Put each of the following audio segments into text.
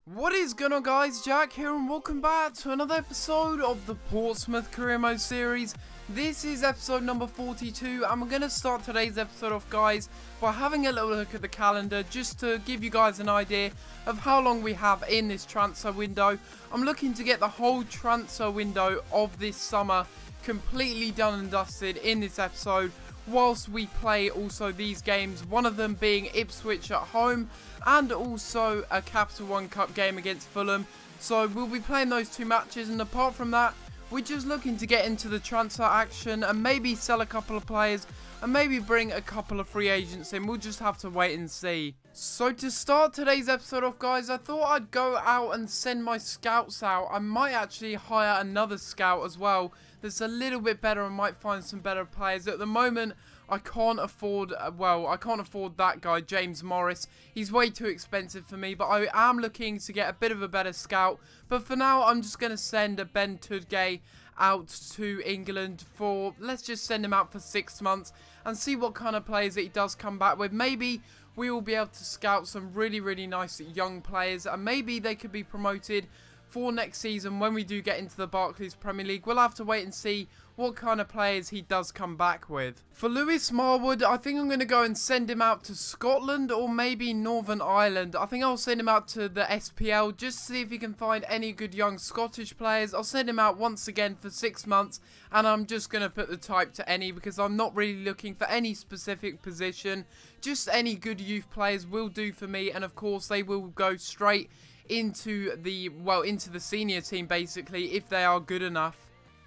What is going on, guys? Jack here and welcome back to another episode of the Portsmouth Career Mode series. This is episode number 42 and we're going to start today's episode off, guys, by having a little look at the calendar just to give you guys an idea of how long we have in this transfer window. I'm looking to get the whole transfer window of this summer completely done and dusted in this episode, whilst we play also these games, one of them being Ipswich at home and also a Capital One Cup game against Fulham. So we'll be playing those two matches, and apart from that, we're just looking to get into the transfer action and maybe sell a couple of players and maybe bring a couple of free agents in. We'll just have to wait and see. So to start today's episode off, guys, I thought I'd go out and send my scouts out. I might actually hire another scout as well that's a little bit better and might find some better players. At the moment, I can't afford, I can't afford that guy, James Morris. He's way too expensive for me, but I am looking to get a bit of a better scout. But for now, I'm just going to send a Ben Tudgay out to England for, let's just send him out for 6 months and see what kind of players that he does come back with. Maybe we will be able to scout some really nice young players, and maybe they could be promoted for next season when we do get into the Barclays Premier League. We'll have to wait and see what kind of players he does come back with. For Lewis Marwood, I think I'm going to go and send him out to Scotland or maybe Northern Ireland. I think I'll send him out to the SPL just to see if he can find any good young Scottish players. I'll send him out once again for 6 months, and I'm just going to put the type to any because I'm not really looking for any specific position. Just any good youth players will do for me, and of course they will go straight into the senior team basically if they are good enough.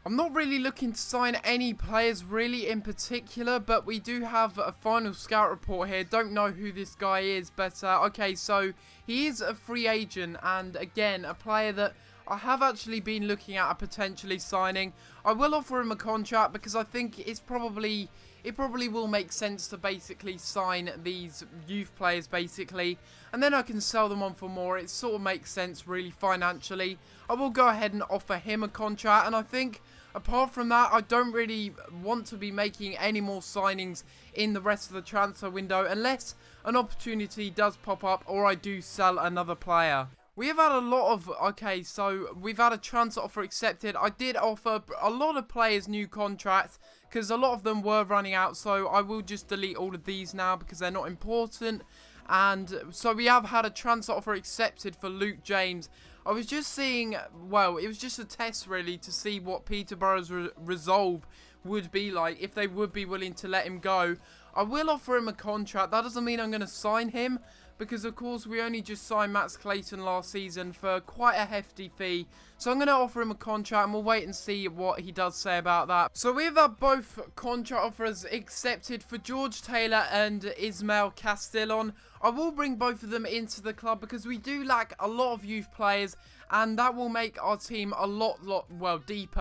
I'm not really looking to sign any players really in particular, but we do have a final scout report here. Don't know who this guy is, but okay, so he is a free agent, and again, a player that I have actually been looking at potentially signing. I will offer him a contract because I think it probably will make sense to basically sign these youth players basically, and then I can sell them on for more. It sort of makes sense really financially. I will go ahead and offer him a contract, and I think apart from that, I don't really want to be making any more signings in the rest of the transfer window unless an opportunity does pop up or I do sell another player. We have had a lot of, okay, so we've had a transfer offer accepted. I did offer a lot of players new contracts because a lot of them were running out, so I will just delete all of these now because they're not important. And so we have had a transfer offer accepted for Luke James. I was just seeing, well, it was just a test really to see what Peterborough's resolve would be like, if they would be willing to let him go. I will offer him a contract. That doesn't mean I'm going to sign him, because of course we only just signed Max Clayton last season for quite a hefty fee. So I'm going to offer him a contract and we'll wait and see what he does say about that. So we have had both contract offers accepted for George Taylor and Ismail Castillon. I will bring both of them into the club because we do lack a lot of youth players, and that will make our team a lot deeper,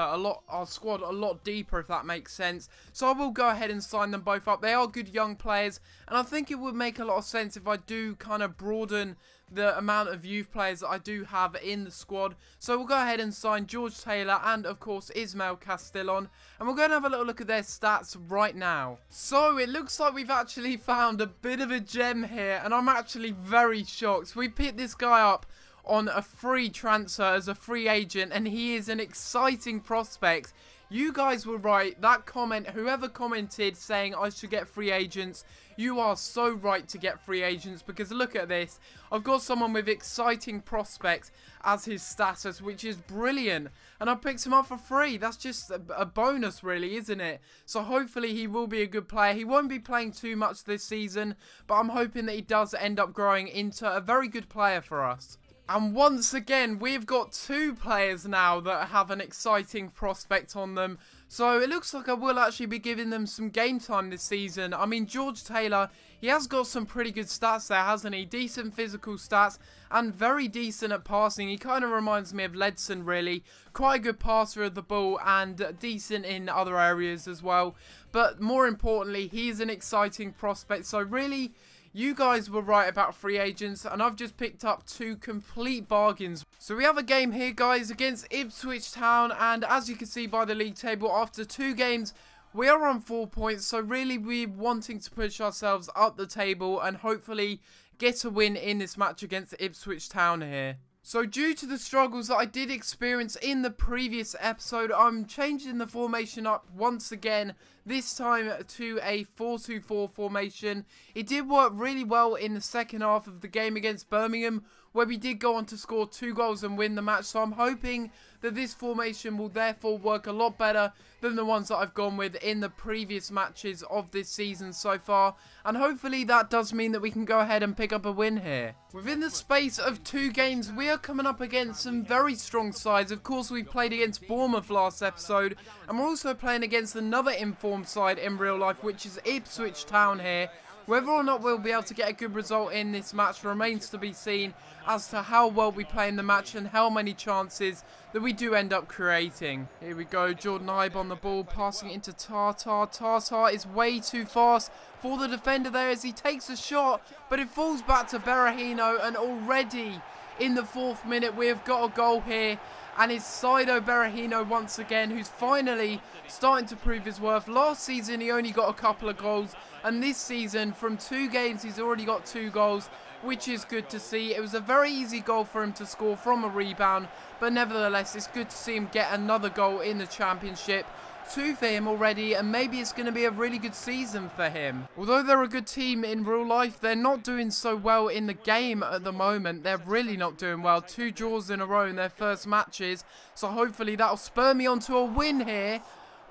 our squad a lot deeper, if that makes sense. So I will go ahead and sign them both up. They are good young players, and I think it would make a lot of sense if I do kind of broaden the amount of youth players that I do have in the squad. So we'll go ahead and sign George Taylor and of course Ismail Castillon, and we're going to have a little look at their stats right now. So it looks like we've actually found a bit of a gem here, and I'm actually very shocked. We picked this guy up on a free transfer as a free agent, and he is an exciting prospect. You guys were right. That comment, whoever commented saying I should get free agents, you are so right to get free agents, because look at this. I've got someone with exciting prospects as his status, which is brilliant, and I picked him up for free. That's just a bonus really, isn't it? So hopefully he will be a good player. He won't be playing too much this season, but I'm hoping that he does end up growing into a very good player for us. And once again, we've got 2 players now that have an exciting prospect on them. So it looks like I will actually be giving them some game time this season. I mean, George Taylor, he has got some pretty good stats there, hasn't he? Decent physical stats and very decent at passing. He kind of reminds me of Ledson, really. Quite a good passer of the ball and decent in other areas as well. But more importantly, he's an exciting prospect. So really, you guys were right about free agents, and I've just picked up 2 complete bargains. So we have a game here, guys, against Ipswich Town, and as you can see by the league table, after 2 games, we are on 4 points. So really, we're wanting to push ourselves up the table and hopefully get a win in this match against Ipswich Town here. So due to the struggles that I did experience in the previous episode, I'm changing the formation up once again, this time to a 4-2-4 formation. It did work really well in the second half of the game against Birmingham, where we did go on to score 2 goals and win the match. So I'm hoping that this formation will therefore work a lot better than the ones that I've gone with in the previous matches of this season so far. And hopefully that does mean that we can go ahead and pick up a win here. Within the space of 2 games, we are coming up against some very strong sides. Of course, we played against Bournemouth last episode, and we're also playing against another informed side in real life, which is Ipswich Town here. Whether or not we'll be able to get a good result in this match remains to be seen as to how well we play in the match and how many chances that we do end up creating. Here we go, Jordan Ibe on the ball, passing it into Tartar. Tartar is way too fast for the defender there as he takes a shot, but it falls back to Berahino, and already in the 4th minute we have got a goal here. And it's Saido Berahino once again, who's finally starting to prove his worth. Last season he only got a couple of goals, and this season from 2 games he's already got 2 goals, which is good to see. It was a very easy goal for him to score from a rebound, but nevertheless it's good to see him get another goal in the Championship. 2 for him already, and maybe it's going to be a really good season for him. Although they're a good team in real life, they're not doing so well in the game at the moment. They're really not doing well. 2 draws in a row in their first matches, so hopefully that'll spur me on to a win here.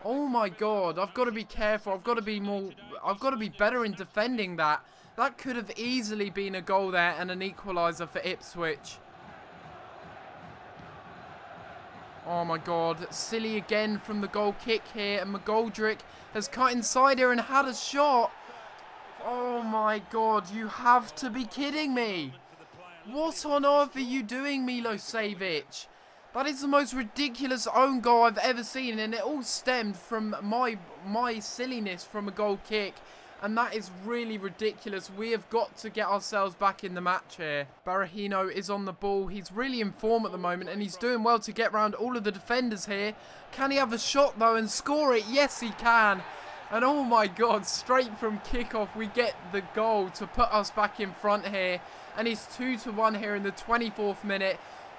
Oh my god, I've got to be careful. I've got to be better in defending that. That could have easily been a goal there and an equaliser for Ipswich. Oh my god, silly again from the goal kick here, and McGoldrick has cut inside here and had a shot. Oh my god, you have to be kidding me. What on earth are you doing, Milosevic? That is the most ridiculous own goal I've ever seen, and it all stemmed from my silliness from a goal kick. And that is really ridiculous. We have got to get ourselves back in the match here. Berahino is on the ball. He's really in form at the moment, and he's doing well to get around all of the defenders here. Can he have a shot though and score it? Yes, he can. And oh my god, straight from kickoff we get the goal to put us back in front here. And it's 2-1 here in the 24th minute.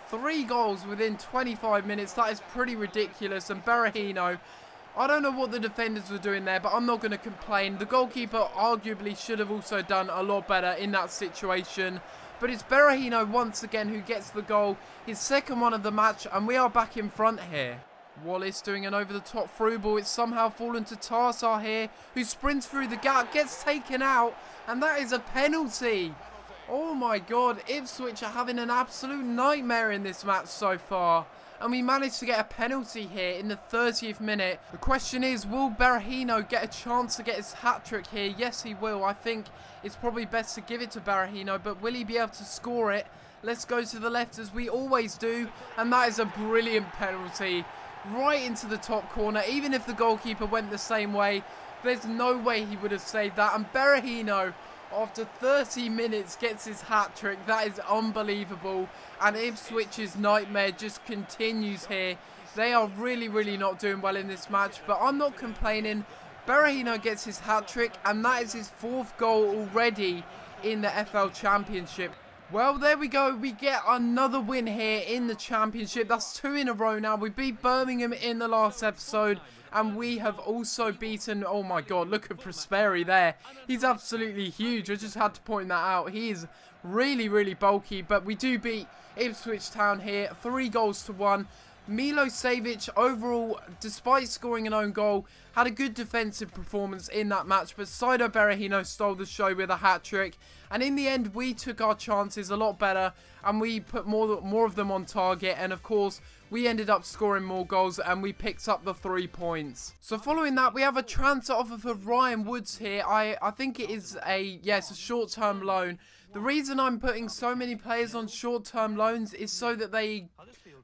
3 goals within 25 minutes. That is pretty ridiculous. And Berahino, I don't know what the defenders were doing there, but I'm not going to complain. The goalkeeper arguably should have also done a lot better in that situation. But it's Berahino once again who gets the goal, his second one of the match, and we are back in front here. Wallace doing an over-the-top through ball. It's somehow fallen to Tartar here, who sprints through the gap, gets taken out, and that is a penalty. Oh my god, Ipswich are having an absolute nightmare in this match so far. And we managed to get a penalty here in the 30th minute. The question is, will Berahino get a chance to get his hat-trick here? Yes, he will. I think it's probably best to give it to Berahino, but will he be able to score it? Let's go to the left as we always do. And that is a brilliant penalty. Right into the top corner. Even if the goalkeeper went the same way, there's no way he would have saved that. And Berahino, after 30 minutes, gets his hat-trick. That is unbelievable. And Ipswich's nightmare just continues here. They are really, really not doing well in this match, but I'm not complaining. Berahino gets his hat-trick, and that is his 4th goal already in the FL Championship. Well, there we go. We get another win here in the Championship. That's 2 in a row now. We beat Birmingham in the last episode, and we have also beaten, oh my god, look at Prosperi there. He's absolutely huge. I just had to point that out. He is really, really bulky, but we do beat Ipswich Town here, 3-1. Milosevic overall, despite scoring an own goal, had a good defensive performance in that match, but Saido Berahino stole the show with a hat-trick, and in the end we took our chances a lot better, and we put more of them on target, and of course we ended up scoring more goals, and we picked up the 3 points. So following that, we have a transfer offer for Ryan Woods here. I think it is it's a short-term loan. The reason I'm putting so many players on short-term loans is so that they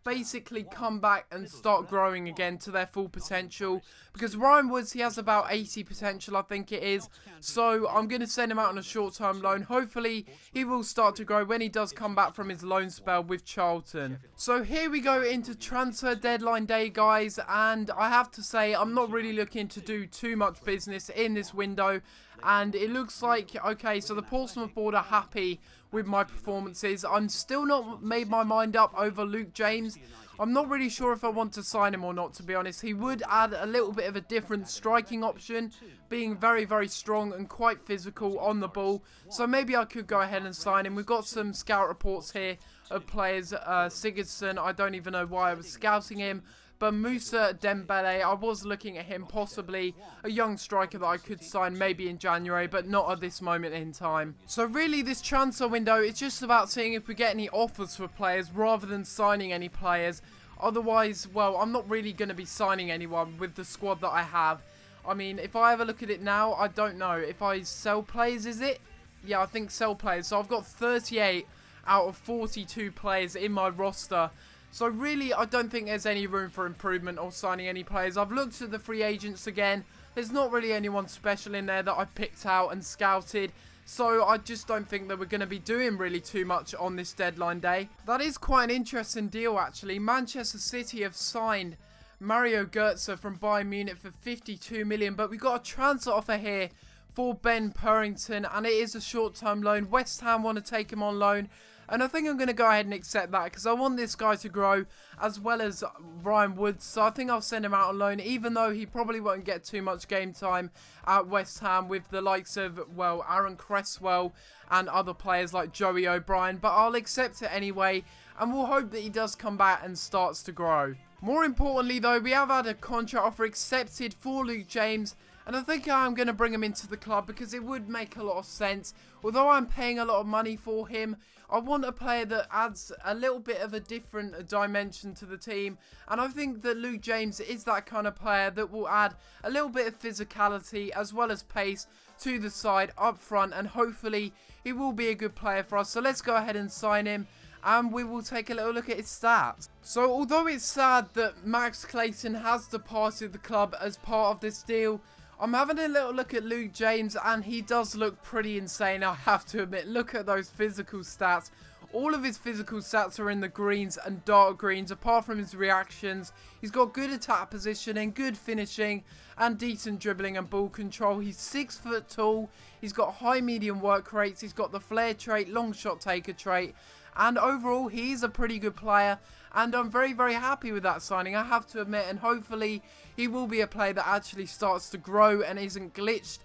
basically come back and start growing again to their full potential, because Ryan Woods, he has about 80 potential, I think it is, so I'm going to send him out on a short-term loan. Hopefully he will start to grow when he does come back from his loan spell with Charlton. So here we go into transfer deadline day, guys, and I have to say I'm not really looking to do too much business in this window, And it looks like, okay, so the Portsmouth board are happy with my performances. I'm still not made my mind up over Luke James. I'm not really sure if I want to sign him or not, to be honest. He would add a little bit of a different striking option, being very, very strong and quite physical on the ball. So maybe I could go ahead and sign him. We've got some scout reports here of players. Sigurdsson, I don't even know why I was scouting him. But Musa Dembele, I was looking at him, possibly a young striker that I could sign maybe in January, but not at this moment in time. So really this transfer window, it's just about seeing if we get any offers for players rather than signing any players. Otherwise, well, I'm not really going to be signing anyone with the squad that I have. I mean, if I have a look at it now, I don't know. If I sell players, is it? Yeah, I think sell players. So I've got 38 out of 42 players in my roster. So really, I don't think there's any room for improvement or signing any players. I've looked at the free agents again. There's not really anyone special in there that I picked out and scouted. So I just don't think that we're going to be doing really too much on this deadline day. That is quite an interesting deal, actually. Manchester City have signed Mario Götze from Bayern Munich for 52 million. But we've got a transfer offer here for Ben Purrington. And it is a short-term loan. West Ham want to take him on loan. And I think I'm going to go ahead and accept that because I want this guy to grow as well as Ryan Woods. So I think I'll send him out on loan, even though he probably won't get too much game time at West Ham with the likes of, well, Aaron Cresswell and other players like Joey O'Brien. But I'll accept it anyway, and we'll hope that he does come back and starts to grow. More importantly, though, we have had a contract offer accepted for Luke James. And I think I'm going to bring him into the club because it would make a lot of sense. Although I'm paying a lot of money for him, I want a player that adds a little bit of a different dimension to the team. And I think that Luke James is that kind of player that will add a little bit of physicality as well as pace to the side up front. And hopefully he will be a good player for us. So let's go ahead and sign him. And we will take a little look at his stats. So although it's sad that Max Clayton has departed the club as part of this deal, I'm having a little look at Luke James and he does look pretty insane, I have to admit. Look at those physical stats. All of his physical stats are in the greens and dark greens, apart from his reactions. He's got good attack positioning, good finishing, and decent dribbling and ball control. He's 6 foot tall. He's got high medium work rates. He's got the flair trait, long shot taker trait. And overall, he's a pretty good player. And I'm very, very happy with that signing, I have to admit. And hopefully, he will be a player that actually starts to grow and isn't glitched.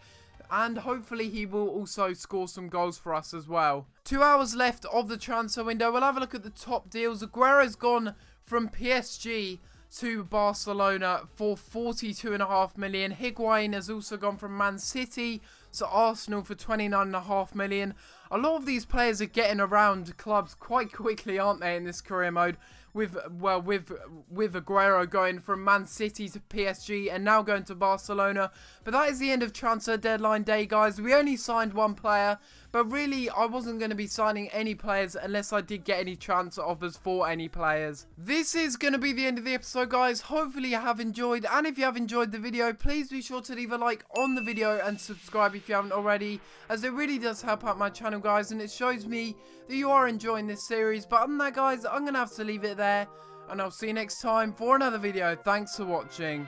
And hopefully, he will also score some goals for us as well. 2 hours left of the transfer window. We'll have a look at the top deals. Aguero's gone from PSG to Barcelona for 42.5 million. Higuain has also gone from Man City to Arsenal for 29.5 million. A lot of these players are getting around clubs quite quickly, aren't they, in this career mode? With Aguero going from Man City to PSG and now going to Barcelona. But that is the end of transfer deadline day, guys. We only signed one player, but really I wasn't going to be signing any players unless I did get any transfer offers for any players. This is going to be the end of the episode, guys. Hopefully you have enjoyed, and if you have enjoyed the video, please be sure to leave a like on the video and subscribe if you haven't already, as it really does help out my channel, guys, and it shows me that you are enjoying this series. But other than that, guys, I'm going to have to leave it there, and I'll see you next time for another video. Thanks for watching.